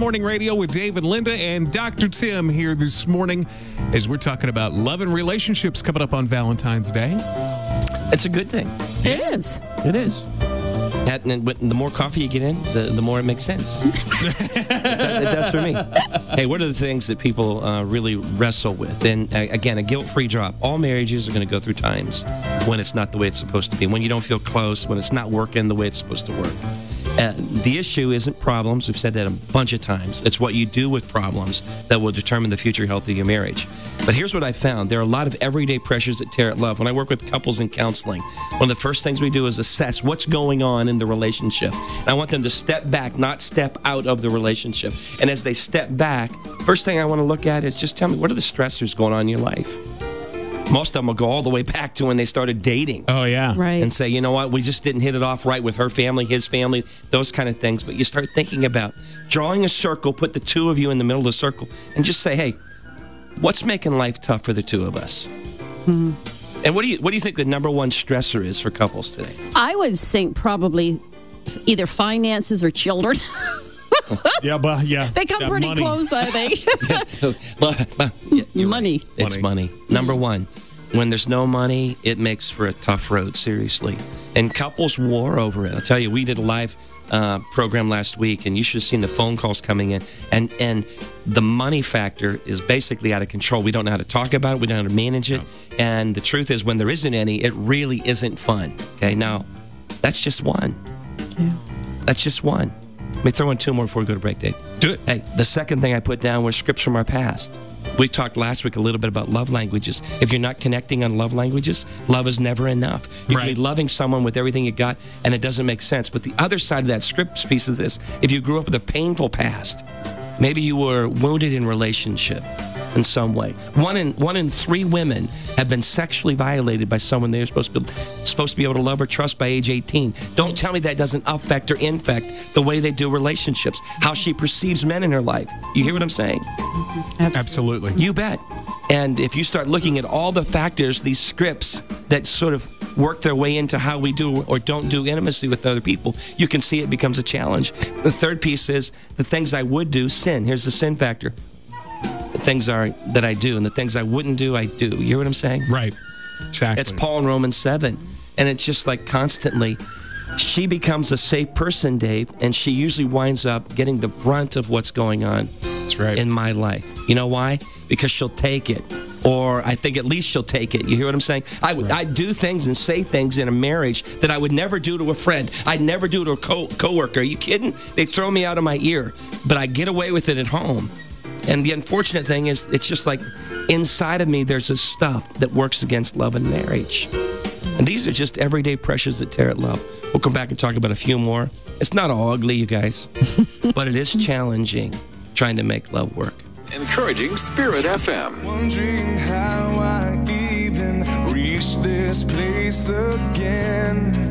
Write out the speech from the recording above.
Morning Radio with Dave and Linda and Dr. Tim here this morning as we're talking about love and relationships coming up on Valentine's Day. It's a good thing. It is. It is. And the more coffee you get in, the more it makes sense. It does for me. Hey, what are the things that people really wrestle with? And again, a guilt-free drop. All marriages are going to go through times when it's not the way it's supposed to be, when you don't feel close, when it's not working the way it's supposed to work. The issue isn't problems. We've said that a bunch of times. It's what you do with problems that will determine the future health of your marriage. But here's what I found. There are a lot of everyday pressures that tear at love. When I work with couples in counseling, one of the first things we do is assess what's going on in the relationship. And I want them to step back, not step out of the relationship. And as they step back, first thing I want to look at is just tell me, what are the stressors going on in your life? Most of them will go all the way back to when they started dating. Oh, yeah. Right. And say, you know what, we just didn't hit it off right with her family, his family, those kind of things. But you start thinking about drawing a circle, put the two of you in the middle of the circle, and just say, hey, what's making life tough for the two of us? Mm-hmm. And what do you think the number one stressor is for couples today? I would think probably either finances or children. Yeah, but yeah. They come pretty money. close, I think. You're Money. right. It's money. Number one, when there's no money, it makes for a tough road, seriously. And couples war over it. I'll tell you, we did a live program last week, and you should have seen the phone calls coming in. And the money factor is basically out of control. We don't know how to talk about it. We don't know how to manage it. No. And the truth is, when there isn't any, it really isn't fun. Okay, now, that's just one. Yeah. That's just one. Let me throw in two more before we go to break, Dave. Do it. Hey, the second thing I put down was scripts from our past. We talked last week a little bit about love languages. If you're not connecting on love languages, love is never enough. You can be loving someone with everything you got, and it doesn't make sense. But the other side of that scripts piece of this, if you grew up with a painful past, maybe you were wounded in relationship in some way. One in three women have been sexually violated by someone they're supposed to be able to love or trust by age 18. Don't tell me that doesn't affect or infect the way they do relationships, how she perceives men in her life. You hear what I'm saying? Absolutely. You bet. And if you start looking at all the factors, these scripts that sort of work their way into how we do or don't do intimacy with other people, you can see it becomes a challenge. The third piece is the things I would do, sin. Here's the sin factor. The things that I do, and the things I wouldn't do, I do. You hear what I'm saying? Right. Exactly. It's Paul in Romans 7. And it's just like constantly, she becomes a safe person, Dave, and she usually winds up getting the brunt of what's going on in my life. You know why? Because she'll take it. Or I think at least she'll take it. You hear what I'm saying? I do things and say things in a marriage that I would never do to a friend. I'd never do to a coworker. Are you kidding? They throw me out of my ear. But I get away with it at home. And the unfortunate thing is, it's just like inside of me, there's this stuff that works against love and marriage. And these are just everyday pressures that tear at love. We'll come back and talk about a few more. It's not all ugly, you guys, but it is challenging trying to make love work. Encouraging Spirit FM. Wondering how I even reached this place again.